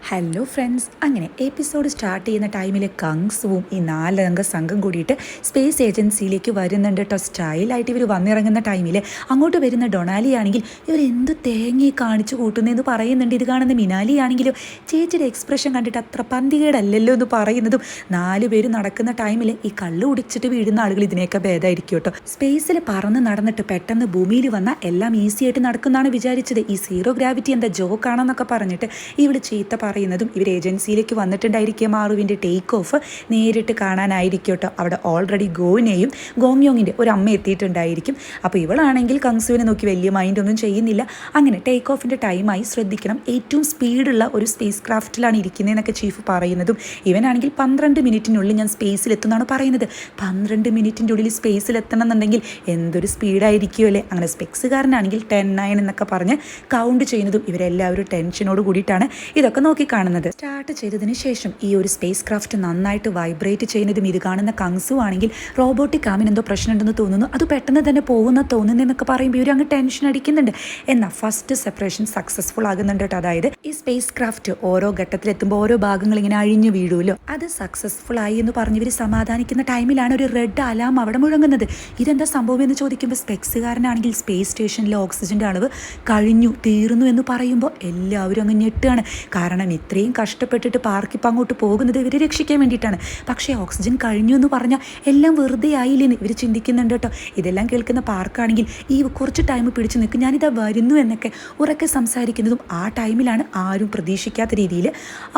Hello friends, അങ്ങനെ episode start ചെയ്യുന്ന ടൈമിൽ കങ്സുവും ഈ 4 അംഗ സംഘം കൂടിയിട്ട് സ്പേസ് ഏജൻസിയിലേക്ക് വരുന്നുണ്ട് കേട്ടോ. സ്റ്റൈലായിട്ട് ഇവർ വന്നിറങ്ങുന്ന ടൈമിൽ അങ്ങോട്ട് വരുന്ന ഡൊണാലി ആണെങ്കിൽ ഇവർ എന്ത് തേങ്ങയെ കാണിച്ചു കൂട്ടുന്നതെന്ന് പറയുന്നുണ്ട്. ഇത് കാണുന്ന മിനാലി ആണെങ്കിലും ചേച്ചിയുടെ എക്സ്പ്രഷൻ കണ്ടിട്ട് അത്ര പന്തികേടല്ലല്ലോ എന്ന് പറയുന്നതും 4 പേര് നടക്കുന്ന ടൈമിൽ ഈ കള്ളു കുടിച്ചിട്ട് വീഴുന്ന ആളുകൾ ഇതിനെയൊക്കെ ഭേദമായിരിക്കും കേട്ടോ. സ്പേസിൽ പറന്ന് നടന്നിട്ട് പെട്ടെന്ന് ഭൂമിയിൽ വന്നാൽ എല്ലാം ഈസി ആയിട്ട് നടക്കുന്നതാണ് വിചാരിച്ചത്. ഈ സീറോ ഗ്രാവിറ്റി എന്താ ജോക്കാണെന്നൊക്കെ പറഞ്ഞിട്ട് ഇവിടെ ചീത്ത പറയുന്നതും ഇവർ ഏജൻസിയിലേക്ക് വന്നിട്ടുണ്ടായിരിക്കുക. മാറുവിൻ്റെ ടേക്ക് ഓഫ് നേരിട്ട് കാണാനായിരിക്കും കേട്ടോ. അവിടെ ഓൾറെഡി ഗോവിനെയും ഗോങ്യോങ്ങിൻ്റെ ഒരു അമ്മ എത്തിയിട്ടുണ്ടായിരിക്കും. അപ്പോൾ ഇവളാണെങ്കിൽ കങ്സുവിനെ നോക്കി വലിയ മൈൻഡൊന്നും ചെയ്യുന്നില്ല. അങ്ങനെ ടേക്ക് ഓഫിൻ്റെ ടൈമായി, ശ്രദ്ധിക്കണം, ഏറ്റവും സ്പീഡുള്ള ഒരു സ്പേസ് ക്രാഫ്റ്റിലാണ് ഇരിക്കുന്നതെന്നൊക്കെ ചീഫ് പറയുന്നതും ഇവനാണെങ്കിൽ 12 മിനിറ്റിനുള്ളിൽ ഞാൻ സ്പേസിലെത്തുന്നതാണ് പറയുന്നത്. 12 മിനിറ്റിൻ്റെ ഉള്ളിൽ സ്പേസിലെത്തണം എന്നുണ്ടെങ്കിൽ എന്തൊരു സ്പീഡായിരിക്കുമല്ലേ. അങ്ങനെ സ്പെക്സുകാരനാണെങ്കിൽ 10-9 എന്നൊക്കെ പറഞ്ഞ് കൗണ്ട് ചെയ്യുന്നതും ഇവരെല്ലാവരും ടെൻഷനോട് കൂടിയിട്ടാണ് ഇതൊക്കെ നോക്കി കാണുന്നത്. സ്റ്റാർട്ട് ചെയ്തതിന് ശേഷം ഈ ഒരു സ്പേസ് ക്രാഫ്റ്റ് നന്നായിട്ട് വൈബ്രേറ്റ് ചെയ്യുന്നതും ഇത് കാണുന്ന കങ്സു ആണെങ്കിൽ റോബോട്ടിക് ആമിന് എന്തോ പ്രശ്നമുണ്ടെന്ന് തോന്നുന്നു, അത് പെട്ടെന്ന് തന്നെ പോകുന്ന തോന്നുന്നതെന്നൊക്കെ പറയുമ്പോൾ ഇവർ അങ്ങ് ടെൻഷൻ അടിക്കുന്നുണ്ട്. എന്നാൽ ഫസ്റ്റ് സെപ്പറേഷൻ സക്സസ്ഫുൾ ആകുന്നുണ്ട് കേട്ടോ. അതായത് ഈ സ്പേസ് ക്രാഫ്റ്റ് ഓരോ ഘട്ടത്തിലെത്തുമ്പോൾ ഓരോ ഭാഗങ്ങൾ ഇങ്ങനെ അഴിഞ്ഞു വീഴുമല്ലോ, അത് സക്സസ്ഫുൾ ആയി എന്ന് പറഞ്ഞ് ഇവർ സമാധാനിക്കുന്ന ടൈമിലാണ് ഒരു റെഡ് അലാം അവിടെ മുഴങ്ങുന്നത്. ഇതെന്താ സംഭവം എന്ന് ചോദിക്കുമ്പോൾ സ്പെക്സുകാരനാണെങ്കിൽ സ്പേസ് സ്റ്റേഷനിലെ ഓക്സിജൻ്റെ അളവ് കഴിഞ്ഞു തീർന്നു എന്ന് പറയുമ്പോൾ എല്ലാവരും അങ്ങ് ഞെട്ടുകയാണ്. കാരണം ഇത്രയും കഷ്ടപ്പെട്ടിട്ട് പാർക്കിപ്പോൾ അങ്ങോട്ട് പോകുന്നത് ഇവരെ രക്ഷിക്കാൻ വേണ്ടിയിട്ടാണ്. പക്ഷേ ഓക്സിജൻ കഴിഞ്ഞു എന്ന് പറഞ്ഞാൽ എല്ലാം വെറുതെ ആയില്ലെന്ന് ഇവർ ചിന്തിക്കുന്നുണ്ട് കേട്ടോ. ഇതെല്ലാം കേൾക്കുന്ന പാർക്കാണെങ്കിൽ ഈ കുറച്ച് ടൈം പിടിച്ചു നിൽക്കും, ഞാനിതാ വരുന്നു എന്നൊക്കെ ഉറക്കെ സംസാരിക്കുന്നതും ആ ടൈമിലാണ് ആരും പ്രതീക്ഷിക്കാത്ത രീതിയിൽ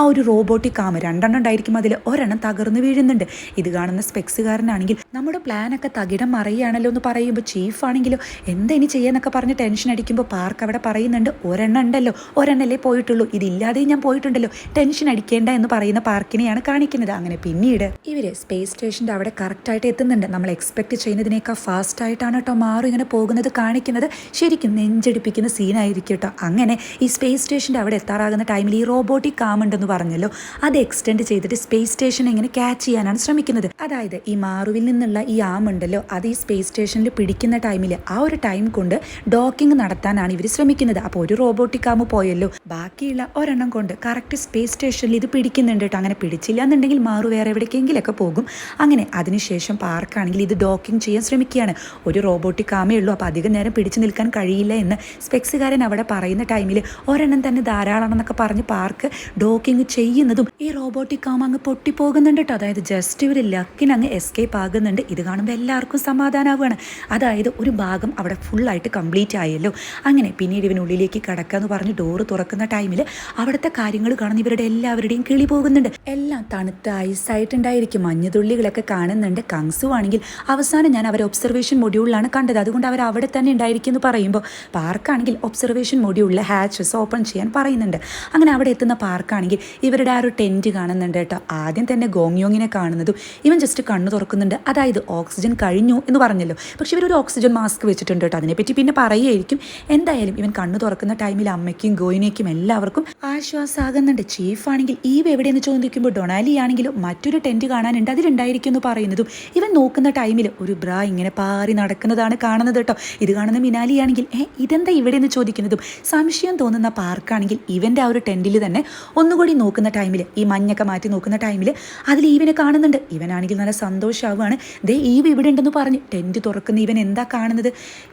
ആ ഒരു റോബോട്ടിക് ആമ 2 ഉണ്ടായിരിക്കും, അതിൽ ഒരെണ്ണം തകർന്നു വീഴുന്നുണ്ട്. ഇത് കാണുന്ന സ്പെക്സുകാരനാണെങ്കിൽ നമ്മുടെ പ്ലാനൊക്കെ തകിടം മറിയാണല്ലോ എന്ന് പറയുമ്പോൾ ചീഫ് ആണെങ്കിലോ എന്താ ഇനി ചെയ്യാന്നൊക്കെ പറഞ്ഞ് ടെൻഷൻ അടിക്കുമ്പോൾ പാർക്ക് അവിടെ പറയുന്നുണ്ട്, ഒരെണ്ണം ഉണ്ടല്ലോ, ഒരെണ്ണല്ലേ പോയിട്ടുള്ളൂ, ഇതില്ലാതെ ഞാൻ പോയിട്ടുണ്ടല്ലോ, ടെൻഷൻ അടിക്കേണ്ട എന്ന് പറയുന്ന പാർക്കിനെയാണ് കാണിക്കുന്നത്. അങ്ങനെ പിന്നീട് ഇവര് സ്പേസ് സ്റ്റേഷൻ്റെ അവിടെ കറക്റ്റായിട്ട് എത്തുന്നുണ്ട്. നമ്മൾ എക്സ്പെക്ട് ചെയ്യുന്നതിനേക്കാൾ ഫാസ്റ്റ് ആയിട്ടാണ് കേട്ടോ മാറും ഇങ്ങനെ പോകുന്നത് കാണിക്കുന്നത്. ശരിക്കും നെഞ്ചടിപ്പിക്കുന്ന സീനായിരിക്കും കേട്ടോ. അങ്ങനെ ഈ സ്പേസ് സ്റ്റേഷൻ്റെ അവിടെ എത്താറാകുന്ന ടൈമിൽ ഈ റോബോട്ടിക് ആം ഉണ്ടെന്ന് പറഞ്ഞല്ലോ, അത് എക്സ്റ്റെൻഡ് ചെയ്തിട്ട് സ്പേസ് സ്റ്റേഷൻ ഇങ്ങനെ ക്യാച്ച് ചെയ്യാനാണ് ശ്രമിക്കുന്നത്. അതായത് ഈ മാറുവിൽ നിന്നുള്ള ഈ ആം ഉണ്ടല്ലോ, അത് ഈ സ്പേസ് സ്റ്റേഷനിൽ പിടിക്കുന്ന ടൈമിൽ ആ ഒരു ടൈം കൊണ്ട് ഡോക്കിംഗ് നടത്താനാണ് ഇവർ ശ്രമിക്കുന്നത്. അപ്പോൾ ഒരു റോബോട്ടിക് ആം പോയല്ലോ, ബാക്കിയുള്ള ഒരെണ്ണം കൊണ്ട് കറക്റ്റ് സ്പേസ് സ്റ്റേഷനിൽ ഇത് പിടിക്കുന്നുണ്ട് കേട്ടോ. അങ്ങനെ പിടിച്ചില്ല എന്നുണ്ടെങ്കിൽ മാറു വേറെ എവിടേക്കെങ്കിലൊക്കെ പോകും. അങ്ങനെ അതിനുശേഷം പാർക്കാണെങ്കിൽ ഇത് ഡോക്കിംഗ് ചെയ്യാൻ ശ്രമിക്കുകയാണ്. ഒരു റോബോട്ടിക് ആമേ ഉള്ളൂ, അപ്പോൾ അധികം നേരം പിടിച്ചു നിൽക്കാൻ കഴിയില്ല എന്ന് സ്പെക്സുകാരൻ അവിടെ പറയുന്ന ടൈമിൽ ഒരെണ്ണം തന്നെ ധാരാളമാണെന്നൊക്കെ പറഞ്ഞ് പാർക്ക് ഡോക്കിംഗ് ചെയ്യുന്നതും ഈ റോബോട്ടിക് ആമ അങ്ങ് പൊട്ടിപ്പോകുന്നുണ്ട് കേട്ടോ. അതായത് ജസ്റ്റ് ഇവർ ലക്കിന് അങ്ങ് എസ്കേപ്പ് ആകുന്നുണ്ട്. ഇത് കാണുമ്പോൾ എല്ലാവർക്കും സമാധാനമാവുകയാണ്. അതായത് ഒരു ഭാഗം അവിടെ ഫുള്ളായിട്ട് കംപ്ലീറ്റ് ആയല്ലോ. അങ്ങനെ പിന്നീട് ഇവനുള്ളിലേക്ക് കടക്കാമെന്ന് പറഞ്ഞ് ഡോറ് തുറക്കുന്ന ടൈമിൽ അവിടുത്തെ കാര്യങ്ങൾ കാണുന്ന ഇവരുടെ എല്ലാവരുടെയും കിളി പോകുന്നുണ്ട്. എല്ലാം തണുത്ത ഐസായിട്ടുണ്ടായിരിക്കും, മഞ്ഞുതുള്ളികളൊക്കെ കാണുന്നുണ്ട്. കങ്സു ആണെങ്കിൽ അവസാനം ഞാൻ അവരെ ഒബ്സർവേഷൻ മൊഡ്യൂളിലാണ് കണ്ടത്, അതുകൊണ്ട് അവർ അവിടെ തന്നെ ഉണ്ടായിരിക്കും എന്ന് പറയുമ്പോൾ പാർക്കാണെങ്കിൽ ഒബ്സർവേഷൻ മൊഡ്യൂളിലെ ഹാച്ചസ് ഓപ്പൺ ചെയ്യാൻ പറയുന്നുണ്ട്. അങ്ങനെ അവിടെ എത്തുന്ന പാർക്കാണെങ്കിൽ ഇവരുടെ ആ ഒരു ടെൻറ്റ് കാണുന്നുണ്ട് കേട്ടോ. ആദ്യം തന്നെ ഗോങ്യോങ്ങിനെ കാണുന്നതും ഇവൻ ജസ്റ്റ് കണ്ണു തുറക്കുന്നുണ്ട്. അതായത് ഓക്സിജൻ കഴിഞ്ഞു എന്ന് പറഞ്ഞല്ലോ, പക്ഷെ ഇവരൊരു ഓക്സിജൻ മാസ്ക് വെച്ചിട്ടുണ്ട് കേട്ടോ. അതിനെപ്പറ്റി പിന്നെ പറയുമായിരിക്കും. എന്തായാലും ഇവൻ കണ്ണു തുറക്കുന്ന ടൈമിൽ അമ്മയ്ക്കും ഗോയിനേക്കും എല്ലാവർക്കും ആശ്വാസമാകുന്നുണ്ട്. ചീഫാണെങ്കിൽ ഈവ് എവിടെയെന്ന് ചോദിക്കുമ്പോൾ ഡൊണാലി ആണെങ്കിലും മറ്റൊരു ടെൻറ്റ് കാണാനുണ്ട്, അതിലുണ്ടായിരിക്കും എന്ന് പറയുന്നതും ഇവൻ നോക്കുന്ന ടൈമിൽ ഒരു ബ്രാ ഇങ്ങനെ പാറി നടക്കുന്നതാണ് കാണുന്നത് കേട്ടോ. ഇത് കാണുന്ന മിനാലി ആണെങ്കിൽ ഇതെന്താ ഇവിടെയെന്ന് ചോദിക്കുന്നതും സംശയം തോന്നുന്ന പാർക്കാണെങ്കിൽ ഇവൻ്റെ ആ ഒരു ടെൻറ്റിൽ തന്നെ ഒന്നുകൂടി നോക്കുന്ന ടൈമിൽ ഈ മഞ്ഞൊക്കെ മാറ്റി നോക്കുന്ന ടൈമിൽ അതിൽ ഈവിനെ കാണുന്നുണ്ട്. ഇവനാണെങ്കിൽ നല്ല സന്തോഷമാവുകയാണ്. ദേ ഈവ് ഇവിടെ ഉണ്ടെന്ന് പറഞ്ഞ് ടെൻറ്റ് തുറക്കുന്ന ഇവൻ എന്താ കാണുന്നത്,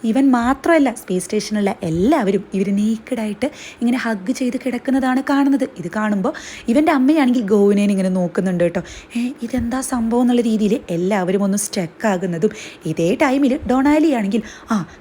ഇവൻ മാത്രമല്ല സ്പേസ് സ്റ്റേഷനിലുള്ള എല്ലാവരും ഇവർ നേക്കഡായിട്ട് ഇങ്ങനെ ഹഗ് ചെയ്ത് കിടക്കുന്നതാണ് കാണുന്നത്. ഇത് കാണുമ്പോൾ ഇവൻ്റെ അമ്മയാണെങ്കിൽ ഗോവിനെ ഇങ്ങനെ നോക്കുന്നുണ്ട് കേട്ടോ. ഇതെന്താ സംഭവം എന്നുള്ള രീതിയിൽ എല്ലാവരും ഒന്ന് സ്റ്റക്ക് ആകുന്നതും ഇതേ ടൈമിൽ ഡൊണാലി ആണെങ്കിൽ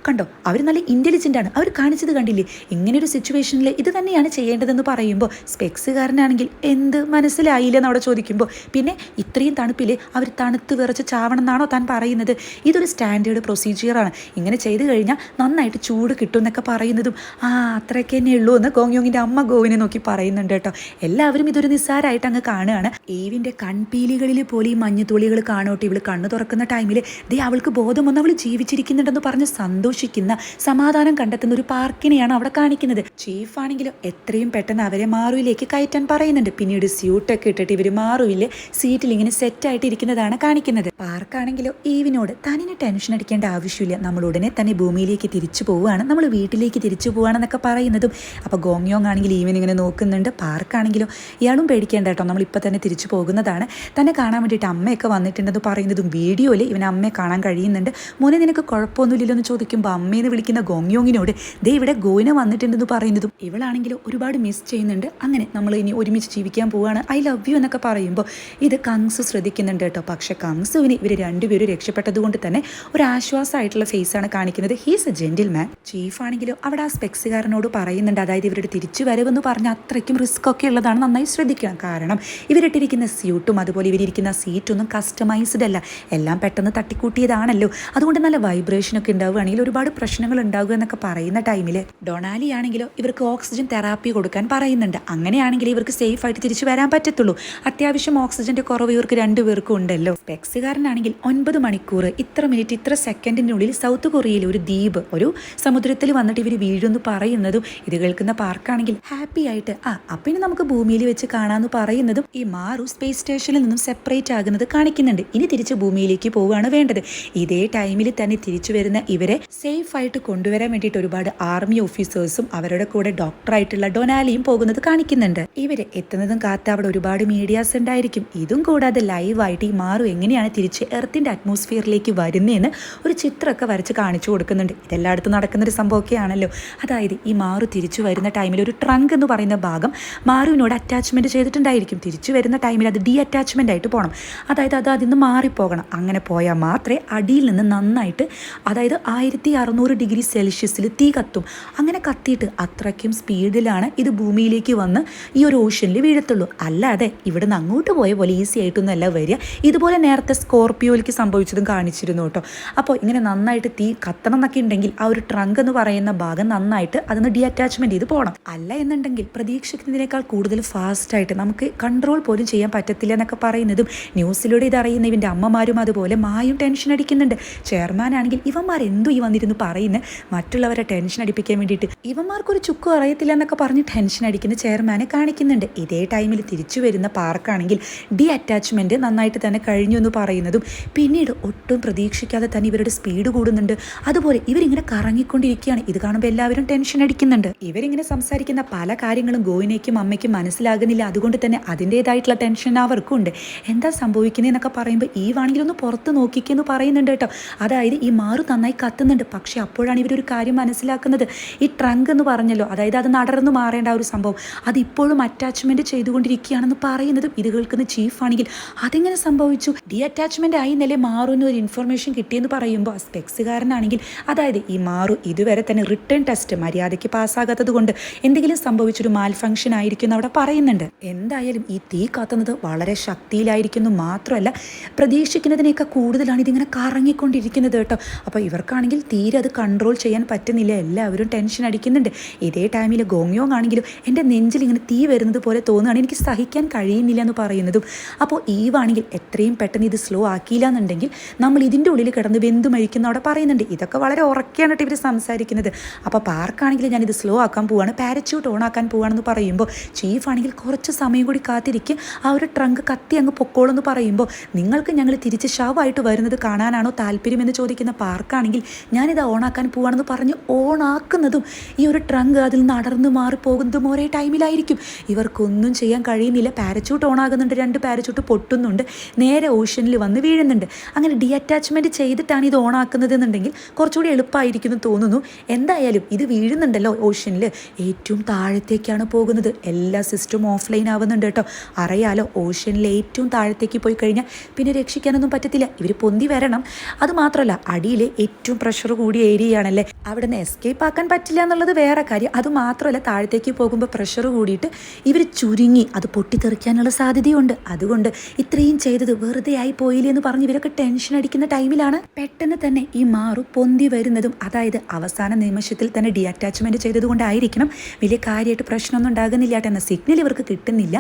കണ്ടോ, അവർ നല്ല ഇൻ്റലിജൻ്റ് ആണ്, അവർ കാണിച്ചത് കണ്ടില്ലേ, ഇങ്ങനെയൊരു സിറ്റുവേഷനിൽ ഇത് തന്നെയാണ് ചെയ്യേണ്ടതെന്ന് പറയുമ്പോൾ സ്പെക്സുകാരനാണെങ്കിൽ എന്ത് മനസ്സിലായില്ല എന്നവിടെ ചോദിക്കുമ്പോൾ പിന്നെ ഇത്രയും തണുപ്പിൽ അവർ തണുത്ത് വിറച്ച് ചാവണം എന്നാണോ താൻ പറയുന്നത്, ഇതൊരു സ്റ്റാൻഡേർഡ് പ്രൊസീജിയറാണ്, ഇങ്ങനെ ചെയ്ത് കഴിഞ്ഞാൽ നന്നായിട്ട് ചൂട് കിട്ടും എന്നൊക്കെ പറയുന്നതും അത്രയൊക്കെ തന്നെ ഉള്ളൂ എന്ന് ഗോങ്യോങ്ങിൻ്റെ അമ്മ ഗോവിനെ നോക്കി പറയുന്നുണ്ട് കേട്ടോ. എല്ലാവരും ഇതൊരു നിസ്സാരമായിട്ട് അങ്ങ് കാണുകയാണ്. ഈവിൻ്റെ കൺപീലികളിൽ പോലെ ഈ മഞ്ഞുതുള്ളികൾ കാണോട്ടെ. ഇവൾ കണ്ണു തുറക്കുന്ന ടൈമിൽ ദേ അവൾക്ക് ബോധം വന്ന് അവൾ ജീവിച്ചിരിക്കുന്നുണ്ടെന്ന് പറഞ്ഞ് സന്തോഷിക്കുന്ന സമാധാനം കണ്ടെത്തുന്ന ഒരു പാർക്കിനെയാണ് അവിടെ കാണിക്കുന്നത്. ചീഫാണെങ്കിലും എത്രയും പെട്ടെന്ന് അവരെ മാറുവിലേക്ക് കയറ്റാൻ പറയുന്നുണ്ട്. പിന്നീട് സ്യൂട്ടൊക്കെ ഇട്ടിട്ട് ഇവർ മാറുവിൽ സീറ്റിൽ ഇങ്ങനെ സെറ്റായിട്ട് ഇരിക്കുന്നതാണ് കാണിക്കുന്നത്. പാർക്കാണെങ്കിലോ ഈവിനോട് തനിന് ടെൻഷൻ അടിക്കേണ്ട ആവശ്യമില്ല, നമ്മൾ ഉടനെ തന്നെ ഭൂമിയിലേക്ക് തിരിച്ചു പോവുകയാണ്, നമ്മൾ വീട്ടിലേക്ക് തിരിച്ചു പോവുകയാണെന്നൊക്കെ പറയുന്നതും അപ്പോൾ ഗോങ്യോങ് ആണെങ്കിൽ ഈവൻ ഇങ്ങനെ നോക്കുന്നുണ്ട്. പാർക്കാണെങ്കിലോ ഇയാളും പേടിക്കേണ്ട കേട്ടോ, നമ്മളിപ്പോൾ തന്നെ തിരിച്ചു പോകുന്നതാണ്. തന്നെ കാണാൻ വേണ്ടിയിട്ട് അമ്മയൊക്കെ വന്നിട്ടുണ്ടെന്ന് പറയുന്നതും വീഡിയോയിൽ ഇവൻ അമ്മയെ കാണാൻ കഴിയുന്നുണ്ട്. മോനെ നിനക്ക് കുഴപ്പമൊന്നുമില്ലല്ലോ എന്ന് ചോദിക്കുമ്പോൾ അമ്മയെന്ന് വിളിക്കുന്ന ഗോങ്യോങ്ങിനോട് ദേ ഇവിടെ ഗോയിന വന്നിട്ടുണ്ടെന്ന് പറയുന്നതും ഇവളാണെങ്കിലും ഒരുപാട് മിസ് ചെയ്യുന്നുണ്ട്. അങ്ങനെ നമ്മൾ ഇനി ഒരുമിച്ച് ജീവിക്കാൻ പോവുകയാണ്, ഐ ലവ് യു എന്നൊക്കെ പറയുമ്പോൾ ഇത് കങ്സു ശ്രദ്ധിക്കുന്നുണ്ട് കേട്ടോ. പക്ഷേ കങ്സുവിന് ഇവർ രണ്ടുപേരും രക്ഷപ്പെട്ടത് കൊണ്ട് തന്നെ ഒരു ആശ്വാസമായിട്ടുള്ള ഫേസാണ് കാണിക്കുന്നത്. He's A gentle man. Chief ആണെങ്കിലും അവിടെ ആ സ്പെക്സുകാരനോട് പറയുന്നുണ്ട്, അതായത് ഇവരുടെ തിരിച്ചു വരവെന്ന് പറഞ്ഞാൽ അത്രയ്ക്കും റിസ്ക് ഒക്കെ ഉള്ളതാണ്, നന്നായി ശ്രദ്ധിക്കണം. കാരണം ഇവരിട്ടിരിക്കുന്ന സ്യൂട്ടും അതുപോലെ ഇവരിയ്ക്കുന്ന സീറ്റൊന്നും കസ്റ്റമൈസ്ഡ് അല്ല, എല്ലാം പെട്ടെന്ന് തട്ടിക്കൂട്ടിയതാണല്ലോ. അതുകൊണ്ട് നല്ല വൈബ്രേഷനൊക്കെ ഉണ്ടാവുകയാണെങ്കിൽ ഒരുപാട് പ്രശ്നങ്ങൾ ഉണ്ടാവുക എന്നൊക്കെ പറയുന്ന ടൈമിൽ ഡൊണാലി ആണെങ്കിലോ ഇവർക്ക് ഓക്സിജൻ തെറാപ്പി കൊടുക്കാൻ പറയുന്നുണ്ട്. അങ്ങനെയാണെങ്കിൽ ഇവർക്ക് സേഫ് ആയിട്ട് തിരിച്ചു വരാൻ പറ്റത്തുള്ളൂ. അത്യാവശ്യം ഓക്സിജന്റെ കുറവ് ഇവർക്ക് രണ്ടുപേർക്കും ഉണ്ടല്ലോ. സ്പെക്സുകാരനാണെങ്കിൽ 9 മണിക്കൂർ ഇത്ര മിനിറ്റ് ഇത്ര സെക്കൻഡിനുള്ളിൽ സൗത്ത് കൊറിയയിലെ ഒരു ദ്വീപ് ഒരു സമുദ്രത്തിൽ വന്നിട്ട് ഇവർ വീഴുമെന്ന് പറയുന്നതും ഇത് കേൾക്കുന്ന പാർക്കാണെങ്കിൽ ഹാപ്പി ആയിട്ട് അപ്പം ഇനി നമുക്ക് ഭൂമിയിൽ വെച്ച് കാണാമെന്ന് പറയുന്നതും ഈ മാറു സ്പേസ് സ്റ്റേഷനിൽ നിന്നും സെപ്പറേറ്റ് ആകുന്നത് കാണിക്കുന്നുണ്ട്. ഇനി തിരിച്ച് ഭൂമിയിലേക്ക് പോവുകയാണ് വേണ്ടത്. ഇതേ ടൈമിൽ തന്നെ തിരിച്ചു വരുന്ന ഇവരെ സേഫ് ആയിട്ട് കൊണ്ടുവരാൻ വേണ്ടിയിട്ട് ഒരുപാട് ആർമി ഓഫീസേഴ്സും അവരുടെ കൂടെ ഡോക്ടറായിട്ടുള്ള ഡൊനാലിയും പോകുന്നത് കാണിക്കുന്നുണ്ട്. ഇവര് എത്തുന്നതും കാത്ത് അവിടെ ഒരുപാട് മീഡിയാസ് ഉണ്ടായിരിക്കും. ഇതും കൂടാതെ ലൈവായിട്ട് ഈ മാറു എങ്ങനെയാണ് തിരിച്ച് എർത്തിന്റെ അറ്റ്മോസ്ഫിയറിലേക്ക് വരുന്നതെന്ന് ഒരു ചിത്രമൊക്കെ വരച്ച് കാണിച്ചു കൊടുക്കുന്നുണ്ട്. ഇതെല്ലായിടത്തും നടക്കുന്നൊരു സംഭവമൊക്കെ ആണല്ലോ. അതായത് ഈ മാറു തിരിച്ചു വരുന്ന ടൈമിൽ ഒരു ട്രങ്ക് എന്ന് പറയുന്ന ഭാഗം മാറുവിനോട് അറ്റാച്ച്മെന്റ് ചെയ്തിട്ടുണ്ടായിരിക്കും. തിരിച്ചു വരുന്ന ടൈമിൽ അത് ഡി അറ്റാച്ച്മെന്റ് ആയിട്ട് പോകണം. അതായത് അത് അതിൽ നിന്ന് മാറിപ്പോകണം. അങ്ങനെ പോയാൽ മാത്രമേ അടിയിൽ നിന്ന് നന്നായിട്ട്, അതായത് 1600 ഡിഗ്രി സെൽഷ്യസിൽ തീ കത്തും. അങ്ങനെ കത്തിയിട്ട് അത്രയ്ക്കും സ്പീഡിലാണ് ഇത് ഭൂമിയിലേക്ക് വന്ന് ഈ ഒരു ഓഷ്യനിൽ വീഴത്തുള്ളൂ. അല്ലാതെ ഇവിടെ നിന്ന് അങ്ങോട്ട് പോയ പോലെ ഈസി ആയിട്ടൊന്നുമല്ല വരിക. ഇതുപോലെ നേരത്തെ സ്കോർപ്പിയോയിലേക്ക് സംഭവിച്ചതും കാണിച്ചിരുന്നു കേട്ടോ. അപ്പോൾ ഇങ്ങനെ നന്നായിട്ട് തീ കത്തണം എന്നൊക്കെ ഉണ്ടെങ്കിൽ ആ ഒരു ട്രങ്ക് എന്ന് പറയുന്ന ഭാഗം നന്നായിട്ട് അതിന് ഡി അറ്റാച്ച്മെന്റ് ചെയ്ത് പോകണം. അല്ല എന്നുണ്ടെങ്കിൽ പ്രതീക്ഷിക്കുന്നതിനേക്കാൾ കൂടുതൽ ഫാസ്റ്റായിട്ട് നമുക്ക് കൺട്രോൾ പോലും ചെയ്യാൻ പറ്റത്തില്ല എന്നൊക്കെ പറയുന്നതും ന്യൂസിലൂടെ ഇതറിയുന്ന ഇവൻ്റെ അമ്മമാരും അതുപോലെ മായും ടെൻഷൻ അടിക്കുന്നുണ്ട്. ചെയർമാൻ ആണെങ്കിൽ ഇവന്മാർ എന്തോ ഈ വന്നിരുന്നു പറയുന്നത് മറ്റുള്ളവരെ ടെൻഷൻ അടിപ്പിക്കാൻ വേണ്ടിയിട്ട് ഇവന്മാർക്കൊരു ചുക്കും അറിയത്തില്ല എന്നൊക്കെ പറഞ്ഞ് ടെൻഷൻ അടിക്കുന്ന ചെയർമാനെ കാണിക്കുന്നുണ്ട്. ഇതേ ടൈമിൽ തിരിച്ചു വരുന്ന പാർക്കാണെങ്കിൽ ഡി അറ്റാച്ച്മെന്റ് നന്നായിട്ട് തന്നെ കഴിഞ്ഞു എന്ന് പറയുന്നതും പിന്നീട് ഒട്ടും പ്രതീക്ഷിക്കാതെ തന്നെ ഇവരുടെ സ്പീഡ് കൂടുന്നുണ്ട്. അതുപോലെ ഇവരിങ്ങനെ കറങ്ങിക്കൊണ്ടിരിക്കുകയാണ്. ഇത് കാണുമ്പോൾ എല്ലാവരും ടെൻഷൻ അടിക്കുന്നുണ്ട്. ഇവരിങ്ങനെ സംസാരിക്കുന്ന പല കാര്യങ്ങളും ഗോയിനയ്ക്കും അമ്മയ്ക്കും മനസ്സിലാകുന്നില്ല. അതുകൊണ്ട് തന്നെ അതിൻ്റെതായിട്ടുള്ള ടെൻഷൻ അവർക്കും ഉണ്ട്. എന്താ സംഭവിക്കുന്നതെന്നൊക്കെ പറയുമ്പോൾ ഈ വാണെങ്കിൽ ഒന്ന് പുറത്ത് നോക്കിക്കെന്ന് പറയുന്നുണ്ട് കേട്ടോ. അതായത് ഈ മാറു നന്നായി കത്തുന്നുണ്ട്. പക്ഷെ അപ്പോഴാണ് ഇവരൊരു കാര്യം മനസ്സിലാക്കുന്നത്, ഈ ട്രങ്ക് എന്ന് പറഞ്ഞല്ലോ, അതായത് അത് നടന്നു മാറേണ്ട ഒരു സംഭവം അത് ഇപ്പോഴും അറ്റാച്ച്മെന്റ് ചെയ്തുകൊണ്ടിരിക്കുകയാണെന്ന് പറയുന്നതും ഇത് കേൾക്കുന്ന ചീഫ് ആണെങ്കിൽ അതെങ്ങനെ സംഭവിച്ചു, ഡി അറ്റാച്ച്മെന്റ് ആയി എന്നല്ലേ മാറുന്ന ഒരു ഇൻഫർമേഷൻ കിട്ടിയെന്ന് പറയുമ്പോൾ സ്പെക്സുകാരനാണെങ്കിൽ അതായത് ഈ മാറു ഇതുവരെ തന്നെ റിട്ടേൺ ടെസ്റ്റ് മര്യാദയ്ക്ക് പാസ്സാകാത്തത് കൊണ്ട് എന്തെങ്കിലും സംഭവിച്ചൊരു മാൽ ഫംഗ്ഷൻ ആയിരിക്കും എന്ന് അവിടെ പറയുന്നുണ്ട്. എന്തായാലും ഈ തീ കത്തുന്നത് വളരെ ശക്തിയിലായിരിക്കുന്നു. മാത്രമല്ല പ്രതീക്ഷിക്കുന്നതിനേക്കാൾ കൂടുതലാണ് ഇതിങ്ങനെ കറങ്ങിക്കൊണ്ടിരിക്കുന്നത് കേട്ടോ. അപ്പോൾ ഇവർക്കാണെങ്കിൽ തീരെ അത് കൺട്രോൾ ചെയ്യാൻ പറ്റുന്നില്ല. എല്ലാവരും ടെൻഷൻ അടിക്കുന്നുണ്ട്. ഇതേ ടൈമിൽ ഗോങ്യോങ് ആണെങ്കിലും എൻ്റെ നെഞ്ചിൽ ഇങ്ങനെ തീ വരുന്നത് പോലെ തോന്നുകയാണ്, എനിക്ക് സഹിക്കാൻ കഴിയുന്നില്ല എന്ന് പറയുന്നതും. അപ്പോൾ ഈവാണെങ്കിൽ എത്രയും പെട്ടെന്ന് ഇത് സ്ലോ ആക്കിയില്ല എന്നുണ്ടെങ്കിൽ നമ്മൾ ഇതിൻ്റെ ഉള്ളിൽ കിടന്ന് വെന്തു മരിക്കുന്ന അവിടെ പറയുന്നുണ്ട്. ഇതൊക്കെ വളരെ ഉറക്കെയാണ് ഇവർ സംസാരിക്കുന്നത്. അപ്പോൾ പാർക്കാണെങ്കിൽ ഞാനിത് സ്ലോ ആക്കാൻ പോവാണ്, പാരച്യൂട്ട് ഓൺ ആക്കാൻ പോവാണെന്ന് പറയുമ്പോൾ ചീഫ് ആണെങ്കിൽ കുറച്ച് സമയം കൂടി കാത്തിരിക്കും, ആ ഒരു ട്രങ്ക് കത്തി അങ്ങ് പൊക്കോളെന്ന് പറയുമ്പോൾ നിങ്ങൾക്ക് ഞങ്ങൾ തിരിച്ച് ഷവായിട്ട് വരുന്നത് കാണാനാണോ താല്പര്യമെന്ന് ചോദിക്കുന്ന പാർക്കാണെങ്കിൽ ഞാനിത് ഓണാക്കാൻ പോവാണെന്ന് പറഞ്ഞ് ഓണാക്കുന്നതും ഈ ഒരു ട്രങ്ക് അതിൽ നിന്ന് അടർന്നു മാറിപ്പോകുന്നതും ഒരേ ടൈമിലായിരിക്കും. ഇവർക്കൊന്നും ചെയ്യാൻ കഴിയുന്നില്ല. പാരച്യൂട്ട് ഓണാകുന്നുണ്ട്, 2 പാരച്യൂട്ട് പൊട്ടുന്നുണ്ട്, നേരെ ഓഷ്യനിൽ വന്ന് വീഴുന്നുണ്ട്. അങ്ങനെ ഡി അറ്റാച്ച്മെന്റ് ചെയ്തിട്ടാണ് ഇത് ഓണാക്കുന്നത് എന്നുണ്ടെങ്കിൽ കുറച്ചുകൂടി എളുപ്പമായിരിക്കും എന്ന് തോന്നുന്നു. എന്തായാലും ഇത് വീഴുന്നുണ്ടല്ലോ ഓഷ്യനിൽ, ഏറ്റവും താഴത്തേക്കാണ് പോകുന്നത്. എല്ലാ സിസ്റ്റവും ഓഫ്ലൈൻ ആവുന്നുണ്ട് കേട്ടോ. അറിയാലോ ഓഷ്യനിൽ ഏറ്റവും താഴത്തേക്ക് പോയി കഴിഞ്ഞാൽ പിന്നെ രക്ഷിക്കാനൊന്നും പറ്റത്തില്ല, ഇവർ പൊന്തി വരണം. അതുമാത്രമല്ല അടിയിലെ ഏറ്റവും പ്രഷർ കൂടിയ ഏരിയയാണല്ലേ, അവിടെ നിന്ന് എസ്കേപ്പ് ആക്കാൻ പറ്റില്ല എന്നുള്ളത് വേറെ കാര്യം. അതുമാത്രമല്ല താഴത്തേക്ക് പോകുമ്പോൾ പ്രഷർ കൂടിയിട്ട് ഇവർ ചുരുങ്ങി അത് പൊട്ടിത്തെറിക്കാനുള്ള സാധ്യതയുണ്ട്. അതുകൊണ്ട് ഇത്രയും ചെയ്തത് വെറുതെ ആയി പോയില്ലേ എന്ന് പറഞ്ഞ് ഇവരൊക്കെ ടെൻഷൻ അടിക്കുന്ന ടൈമിലാണ് പെട്ടെന്ന് തന്നെ ഈ മാറു പൊന്തി വരുന്നതും. അതായത് അവസാന നിമിഷത്തിൽ തന്നെ ഡി അറ്റാച്ച്മെന്റ് ചെയ്തത് കൊണ്ടായിരിക്കണം വലിയ കാര്യമായിട്ട് പ്രശ്നമൊന്നും ഉണ്ടാകുന്നില്ല എന്ന സിഗ്നൽ ഇവർക്ക് കിട്ടുന്നില്ല.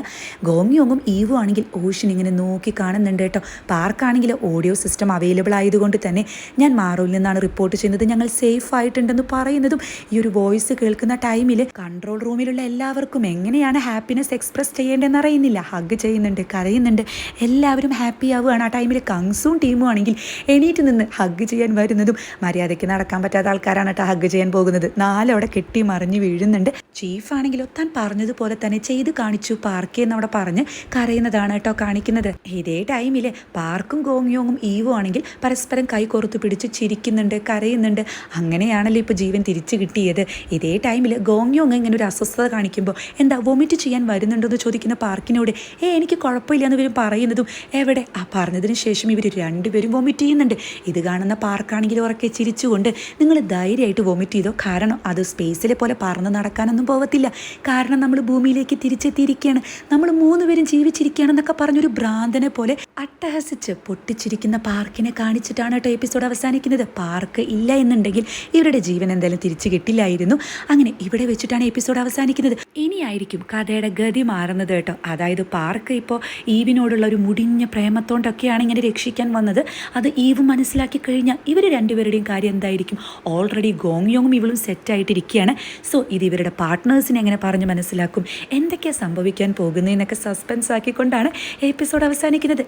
ഗോങ്യോങ്ങും ഈവും ആണെങ്കിൽ ഓഷ്യൻ ഇങ്ങനെ നോക്കി കാണുന്നുണ്ട് കേട്ടോ. പാർക്കാണെങ്കിൽ ഓഡിയോ സിസ്റ്റം അവൈലബിൾ ആയതുകൊണ്ട് തന്നെ ഞാൻ മാറുവിൽ നിന്നാണ് റിപ്പോർട്ട് ചെയ്യുന്നത്, ഞങ്ങൾ സേഫ് ആയിട്ടുണ്ടെന്ന് പറയുന്നതും ഈ ഒരു വോയിസ് കേൾക്കുന്ന ടൈമിൽ കൺട്രോൾ റൂമിലുള്ള എല്ലാവർക്കും എങ്ങനെയാണ് ഹാപ്പിനെസ് എക്സ്പ്രസ് ചെയ്യേണ്ടതെന്ന് അറിയുന്നില്ല. ഹഗ് ചെയ്യുന്നുണ്ട്, കരയുന്നുണ്ട്, എല്ലാവരും ഹാപ്പി ആവുകയാണ്. ആ ടൈമിൽ കങ്സും ടീമും ആണെങ്കിൽ എണീറ്റ് നിന്ന് ഹഗ് ചെയ്യാൻ വരുന്നതും മര്യാദയ്ക്ക് നടക്കാൻ പറ്റാത്ത ആൾക്കാരാണ് കേട്ടോ ഹഗ് ചെയ്യാൻ പോകുന്നത്. 4 അവിടെ കെട്ടി മറിഞ്ഞ് വീഴുന്നുണ്ട്. ചീഫ് ആണെങ്കിലോ താൻ പറഞ്ഞത് ചെയ്തതുപോലെ തന്നെ ചെയ്ത് കാണിച്ചു പാർക്ക് എന്നവിടെ പറഞ്ഞ് കരയുന്നതാണ് കേട്ടോ കാണിക്കുന്നത്. ഇതേ ടൈമിൽ പാർക്കും ഗോങ്യോങ്ങും ഈവും ആണെങ്കിൽ പരസ്പരം കൈ കോർത്തു പിടിച്ച് ചിരിക്കുന്നുണ്ട്, കരയുന്നുണ്ട്. അങ്ങനെയാണല്ലോ ഇപ്പോൾ ജീവൻ തിരിച്ചു കിട്ടിയത്. ഇതേ ടൈമിൽ ഗോങ്യോങ് ഇങ്ങനെ ഒരു അസ്വസ്ഥത കാണിക്കുമ്പോൾ എന്താ വൊമിറ്റ് ചെയ്യാൻ വരുന്നുണ്ടോ എന്ന് ചോദിക്കുന്ന പാർക്കിനോട് എനിക്ക് കുഴപ്പമില്ല എന്ന് ഇവരും പറയുന്നതും എവിടെ ആ പറഞ്ഞതിന് ശേഷം ഇവർ രണ്ടുപേരും വൊമിറ്റ് ചെയ്യുന്നുണ്ട്. ഇത് കാണുന്ന പാർക്കാണെങ്കിൽ ഉറക്കെ ചിരിച്ചുകൊണ്ട് നിങ്ങൾ ധൈര്യമായിട്ട് വൊമിറ്റ് ചെയ്തോ, കാരണം അത് സ്പേസിലെ പോലെ പറന്ന് നടക്കാനൊന്നും പോകത്തില്ല, കാരണം നമ്മൾ ഭൂമിയിലേക്ക് തിരിച്ചെത്തിയിരിക്കുകയാണ്, നമ്മൾ 3 പേരും ജീവിച്ചിരിക്കുകയാണെന്നൊക്കെ പറഞ്ഞൊരു ഭ്രാന്തനെ പോലെ അട്ടഹസിച്ച് പൊട്ടിച്ചിരിക്കുന്ന പാർക്കിനെ കാണിച്ചിട്ടാണ് കേട്ടോ എപ്പിസോഡ് അവസാനിക്കുന്നത്. പാർക്ക് ഇല്ല എന്നുണ്ടെങ്കിൽ ഇവരുടെ ജീവൻ എന്തായാലും തിരിച്ചു കിട്ടില്ലായിരുന്നു. അങ്ങനെ ഇവിടെ വെച്ചിട്ടാണ് എപ്പിസോഡ് അവസാനിക്കുന്നത്. ഇനിയായിരിക്കും കഥയുടെ ഗതി മാറുന്നത് കേട്ടോ. അതായത് പാർക്ക് ഇപ്പോൾ ഈവിനോടുള്ള ഒരു മുടിഞ്ഞ പ്രേമത്തോണ്ടൊക്കെയാണ് ഇങ്ങനെ രക്ഷിക്കാൻ വന്നത്. അത് ഈവ് മനസ്സിലാക്കി കഴിഞ്ഞാൽ ഇവർ രണ്ടുപേരുടെയും കാര്യം എന്തായിരിക്കും? ഓൾറെഡി ഗോങ്യോങ്ങും ഇവളും സെറ്റായിട്ടിരിക്കുകയാണ്. സോ ഇത് ഇവരുടെ പാർട്ട്നേഴ്സിനെ എങ്ങനെ പറഞ്ഞ് മനസ്സിലാക്കും, എന്തൊക്കെയാണ് സംഭവിക്കാൻ പോകുന്നതെന്നൊക്കെ സസ്പെൻസ് ആക്കിക്കൊണ്ടാണ് എപ്പിസോഡ് അവസാനിക്കുന്നത്.